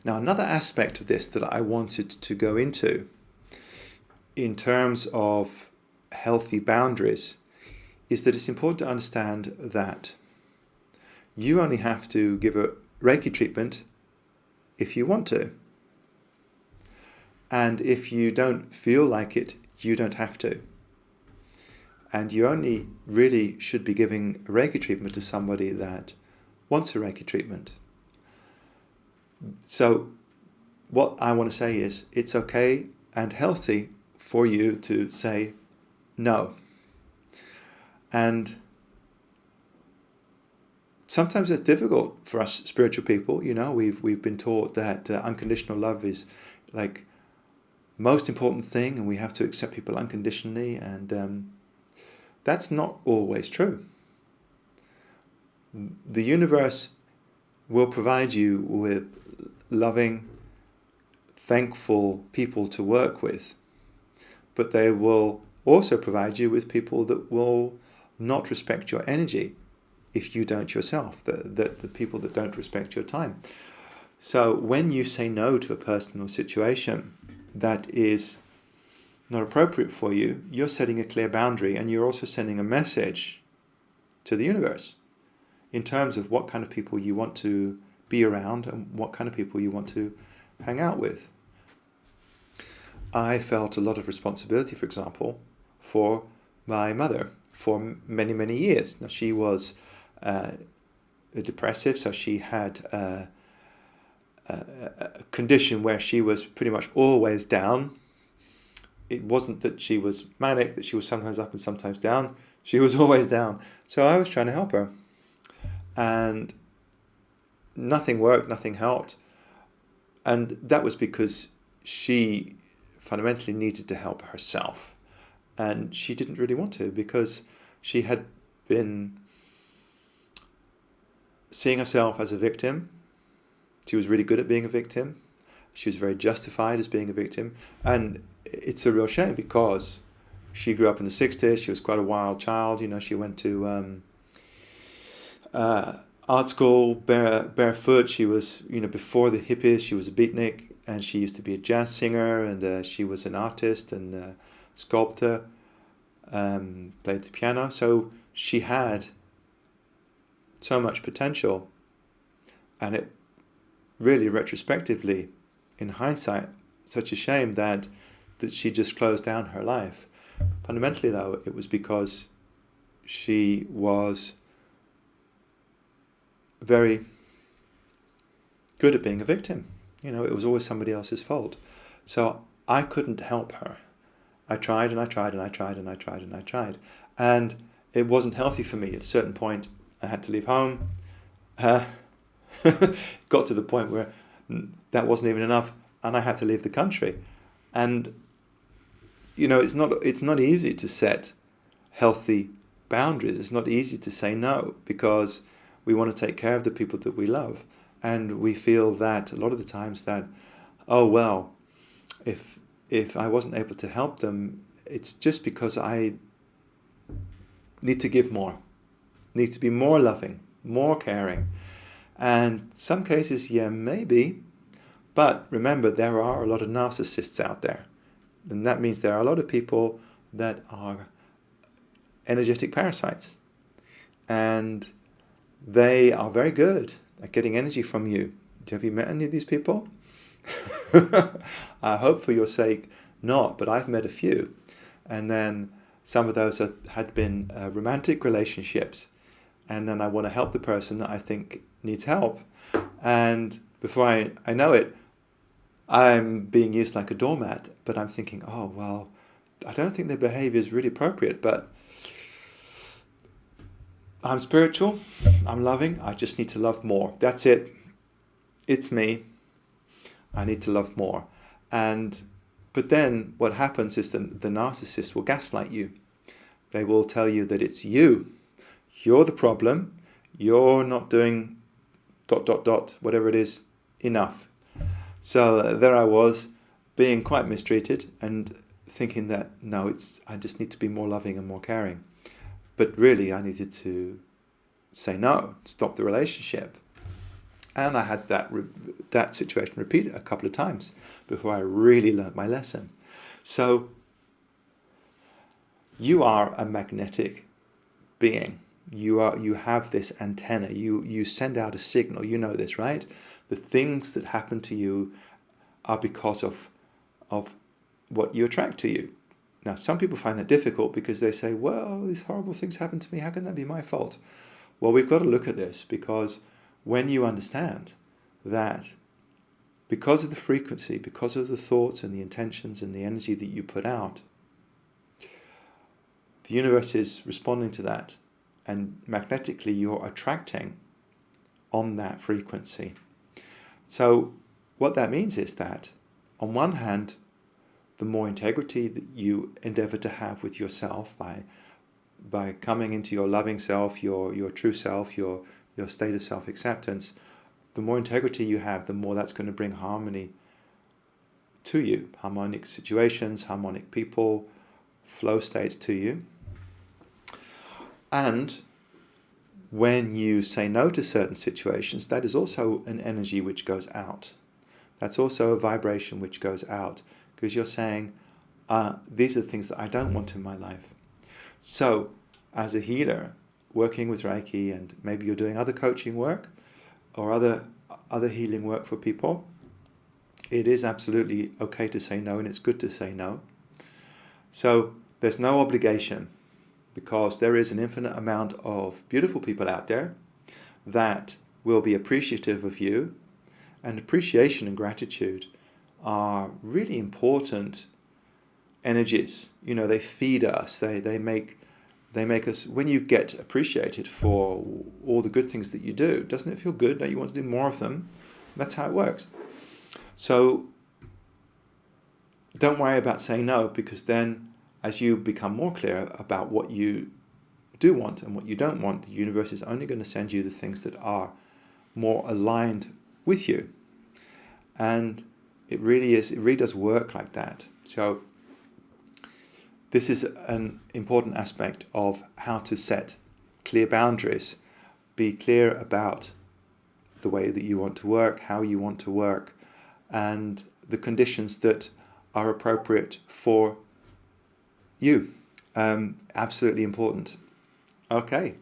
Now, another aspect of this that I wanted to go into in terms of healthy boundaries is that it's important to understand that you only have to give a Reiki treatment if you want to. And if you don't feel like it, you don't have to. And you only really should be giving a Reiki treatment to somebody that wants a Reiki treatment. So what I want to say is it's okay and healthy for you to say no. And sometimes it's difficult for us spiritual people. You know, we've been taught that unconditional love is like most important thing, and we have to accept people unconditionally, and that's not always true. The universe will provide you with loving, thankful people to work with, but they will also provide you with people that will not respect your energy if you don't yourself, the people that don't respect your time. So when you say no to a person or situation that is not appropriate for you, you're setting a clear boundary, and you're also sending a message to the universe in terms of what kind of people you want to be around and what kind of people you want to hang out with. I felt a lot of responsibility, for example, for my mother for many, many years. Now, she was depressive, so she had a condition where she was pretty much always down. It wasn't that she was manic, that she was sometimes up and sometimes down. She was always down. So I was trying to help her. And nothing worked, nothing helped. And that was because she fundamentally needed to help herself. And she didn't really want to, because she had been seeing herself as a victim. She was really good at being a victim. She was very justified as being a victim. And it's a real shame, because she grew up in the 60s. She was quite a wild child. You know, she went to art school barefoot. She was, you know, before the hippies, she was a beatnik, and she used to be a jazz singer, and she was an artist and sculptor, played the piano. So she had so much potential, and it really, retrospectively, in hindsight, such a shame that she just closed down her life. Fundamentally, though, it was because she was very good at being a victim. You know, it was always somebody else's fault. So I couldn't help her. I tried and I tried and I tried and I tried and I tried. And it wasn't healthy for me. At a certain point, I had to leave home. Got to the point where that wasn't even enough, and I had to leave the country. And you know, it's not easy to set healthy boundaries. It's not easy to say no, because we want to take care of the people that we love, and we feel that a lot of the times that, oh well, if I wasn't able to help them, it's just because I need to give more, need to be more loving, more caring. And some cases, yeah, maybe, but remember, there are a lot of narcissists out there. And that means there are a lot of people that are energetic parasites. And they are very good at getting energy from you. Have you met any of these people? I hope for your sake not, but I've met a few. And then some of those had been romantic relationships. And then I want to help the person that I think needs help. And before I know it, I'm being used like a doormat, but I'm thinking, oh, well, I don't think their behavior is really appropriate, but I'm spiritual, I'm loving, I just need to love more. That's it. It's me. I need to love more. But then what happens is the narcissist will gaslight you. They will tell you that it's you. You're the problem. You're not doing ... whatever it is, enough. So there I was, being quite mistreated and thinking that, no, I just need to be more loving and more caring. But really, I needed to say no, stop the relationship. And I had that situation repeated a couple of times before I really learned my lesson. So you are a magnetic being. You have this antenna. You send out a signal. You know this, right? The things that happen to you are because of what you attract to you. Now, some people find that difficult because they say, well, these horrible things happen to me. How can that be my fault? Well, we've got to look at this, because when you understand that because of the frequency, because of the thoughts and the intentions and the energy that you put out, the universe is responding to that, and magnetically you're attracting on that frequency. So what that means is that, on one hand, the more integrity that you endeavor to have with yourself by coming into your loving self, your true self, your state of self-acceptance, the more integrity you have, the more that's going to bring harmony to you. Harmonic situations, harmonic people, flow states to you. And when you say no to certain situations, that is also an energy which goes out. That's also a vibration which goes out, because you're saying, these are the things that I don't want in my life. So, as a healer, working with Reiki, and maybe you're doing other coaching work or other healing work for people, it is absolutely okay to say no, and it's good to say no. So there's no obligation, because there is an infinite amount of beautiful people out there that will be appreciative of you, and appreciation and gratitude are really important energies. You know, they feed us. They make us. When you get appreciated for all the good things that you do, doesn't it feel good? Don't you want to do more of them? That's how it works. So don't worry about saying no, because then, as you become more clear about what you do want and what you don't want, the universe is only going to send you the things that are more aligned with you. And it really does work like that. So this is an important aspect of how to set clear boundaries. Be clear about the way that you want to work, how you want to work, and the conditions that are appropriate for you. Absolutely important. Okay.